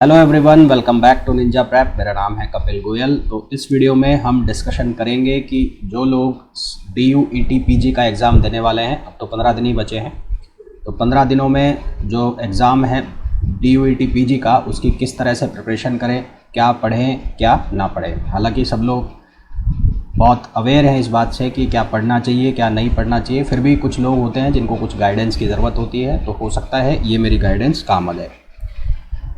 Hello everyone, welcome back to Ninja Prep. मेरा नाम है कपिल गोयल। तो इस वीडियो में हम डिस्कशन करेंगे कि जो लोग DU ET PG का एग्ज़ाम देने वाले हैं, अब तो 15 दिन ही बचे हैं, तो 15 दिनों में जो एग्ज़ाम है DU ET PG का, उसकी किस तरह से प्रिपरेशन करें, क्या पढ़ें क्या ना पढ़ें। हालांकि सब लोग बहुत अवेयर हैं इस बात से कि क्या पढ़ना चाहिए क्या नहीं पढ़ना चाहिए, फिर भी कुछ लोग होते हैं जिनको कुछ गाइडेंस की ज़रूरत होती है, तो हो सकता है ये मेरी गाइडेंस काम आ जाए।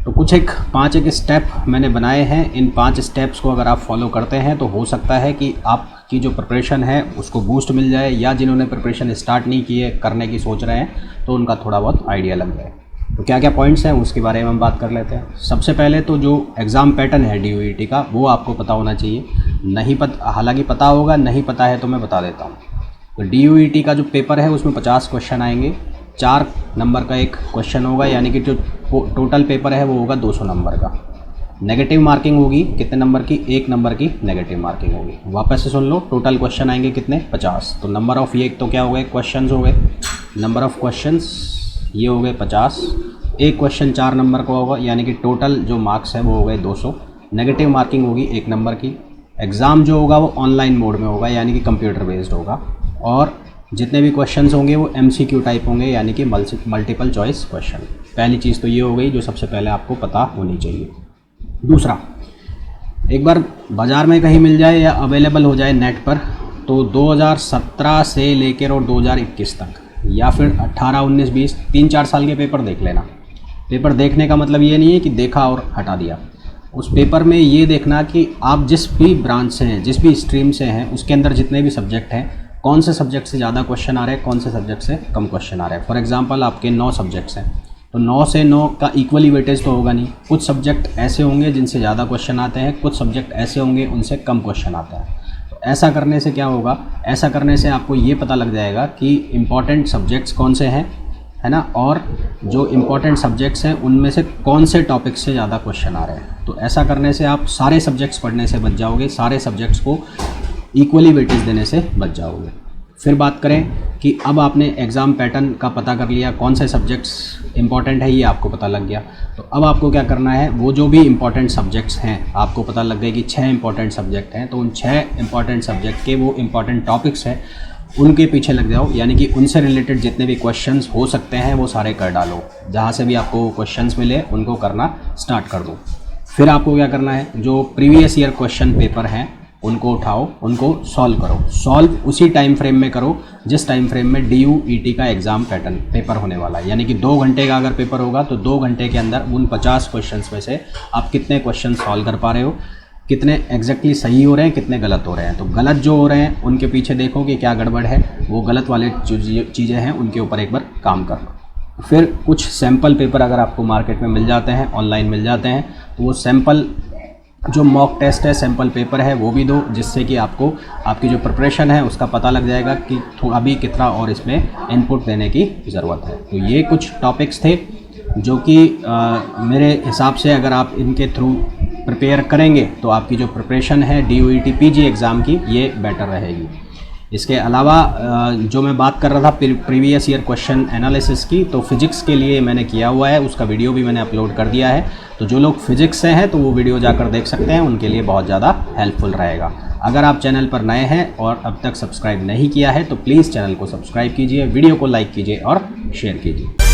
तो कुछ पाँच स्टेप मैंने बनाए हैं। इन 5 स्टेप्स को अगर आप फॉलो करते हैं तो हो सकता है कि आपकी जो प्रिपरेशन है उसको बूस्ट मिल जाए, या जिन्होंने प्रिपरेशन स्टार्ट नहीं की है, करने की सोच रहे हैं, तो उनका थोड़ा बहुत आइडिया लग जाए। तो क्या क्या पॉइंट्स हैं उसके बारे में हम बात कर लेते हैं। सबसे पहले तो जो एग्ज़ाम पैटर्न है DU ET का, वो आपको पता होना चाहिए। नहीं पता, हालांकि पता होगा, नहीं पता है तो मैं बता देता हूँ। तो DU ET का जो पेपर है उसमें 50 क्वेश्चन आएंगे। 4 नंबर का एक क्वेश्चन होगा, यानी कि जो टोटल पेपर है वो होगा 200 नंबर का। नेगेटिव मार्किंग होगी कितने नंबर की? 1 नंबर की नेगेटिव मार्किंग होगी। वापस से सुन लो, टोटल क्वेश्चन आएंगे कितने? 50। तो नंबर ऑफ़ ये तो क्या हो गए? क्वेश्चंस हो गए। नंबर ऑफ़ क्वेश्चंस ये हो गए 50। एक क्वेश्चन 4 नंबर का होगा, यानी कि टोटल जो मार्क्स है वो हो गए 200। नेगेटिव मार्किंग होगी 1 नंबर की। एग्ज़ाम जो होगा वो ऑनलाइन मोड में होगा, यानी कि कंप्यूटर बेस्ड होगा। और जितने भी क्वेश्चंस होंगे वो MCQ टाइप होंगे, यानी कि मल्टीपल चॉइस क्वेश्चन। पहली चीज़ तो ये हो गई जो सबसे पहले आपको पता होनी चाहिए। दूसरा, एक बार बाज़ार में कहीं मिल जाए या अवेलेबल हो जाए नेट पर, तो 2017 से लेकर और 2021 तक, या फिर 18, 19, 20, 3-4 साल के पेपर देख लेना। पेपर देखने का मतलब ये नहीं है कि देखा और हटा दिया। उस पेपर में ये देखना कि आप जिस भी ब्रांच से हैं, जिस भी स्ट्रीम से हैं, उसके अंदर जितने भी सब्जेक्ट हैं, कौन से सब्जेक्ट से ज़्यादा क्वेश्चन आ रहे हैं, कौन से सब्जेक्ट से कम क्वेश्चन आ रहे हैं। फॉर एग्जांपल आपके 9 सब्जेक्ट्स हैं, तो 9 से 9 का इक्वली वेटेज तो होगा नहीं। कुछ सब्जेक्ट ऐसे होंगे जिनसे ज़्यादा क्वेश्चन आते हैं, कुछ सब्जेक्ट ऐसे होंगे उनसे कम क्वेश्चन आते हैं। तो ऐसा करने से क्या होगा? ऐसा करने से आपको ये पता लग जाएगा कि इम्पॉर्टेंट सब्जेक्ट्स कौन से हैं, है ना, और जो इम्पॉर्टेंट सब्जेक्ट्स हैं उनमें से कौन से टॉपिक से ज़्यादा क्वेश्चन आ रहे हैं। तो ऐसा करने से आप सारे सब्जेक्ट्स पढ़ने से बच जाओगे, सारे सब्जेक्ट्स को इक्वली वेटेज देने से बच जाओगे। फिर बात करें कि अब आपने एग्ज़ाम पैटर्न का पता कर लिया, कौन से सब्जेक्ट्स इंपॉर्टेंट है ये आपको पता लग गया। तो अब आपको क्या करना है, वो जो भी इंपॉर्टेंट सब्जेक्ट्स हैं, आपको पता लग गया कि 6 इंपॉर्टेंट सब्जेक्ट हैं, तो उन 6 इंपॉर्टेंट सब्जेक्ट के वो इंपॉर्टेंट टॉपिक्स हैं, उनके पीछे लग जाओ, यानी कि उनसे रिलेटेड जितने भी क्वेश्चंस हो सकते हैं वो सारे कर डालो। जहाँ से भी आपको क्वेश्चंस मिले उनको करना स्टार्ट कर दो। फिर आपको क्या करना है, जो प्रीवियस ईयर क्वेश्चन पेपर हैं उनको उठाओ, उनको सॉल्व करो। सॉल्व उसी टाइम फ्रेम में करो जिस टाइम फ्रेम में DU ET का एग्ज़ाम पैटर्न पेपर होने वाला है। यानी कि 2 घंटे का अगर पेपर होगा तो 2 घंटे के अंदर उन 50 क्वेश्चंस में से आप कितने क्वेश्चन सॉल्व कर पा रहे हो, कितने एग्जैक्टली सही हो रहे हैं, कितने गलत हो रहे हैं। तो गलत जो हो रहे हैं उनके पीछे देखो कि क्या गड़बड़ है, वो गलत वाले जो चीज़ें हैं उनके ऊपर एक बार काम कर लो। फिर कुछ सैम्पल पेपर अगर आपको मार्केट में मिल जाते हैं, ऑनलाइन मिल जाते हैं, तो वो सैम्पल जो मॉक टेस्ट है, सैम्पल पेपर है, वो भी दो, जिससे कि आपको आपकी जो प्रिपरेशन है उसका पता लग जाएगा कि अभी कितना और इसमें इनपुट देने की ज़रूरत है। तो ये कुछ टॉपिक्स थे जो कि मेरे हिसाब से अगर आप इनके थ्रू प्रिपेयर करेंगे तो आपकी जो प्रिपरेशन है DU ET PG एग्ज़ाम की, ये बेटर रहेगी। इसके अलावा जो मैं बात कर रहा था प्रीवियस ईयर क्वेश्चन एनालिसिस की, तो फिजिक्स के लिए मैंने किया हुआ है, उसका वीडियो भी मैंने अपलोड कर दिया है। तो जो लोग फिजिक्स से हैं तो वो वीडियो जाकर देख सकते हैं, उनके लिए बहुत ज़्यादा हेल्पफुल रहेगा। अगर आप चैनल पर नए हैं और अब तक सब्सक्राइब नहीं किया है तो प्लीज़ चैनल को सब्सक्राइब कीजिए, वीडियो को लाइक कीजिए और शेयर कीजिए।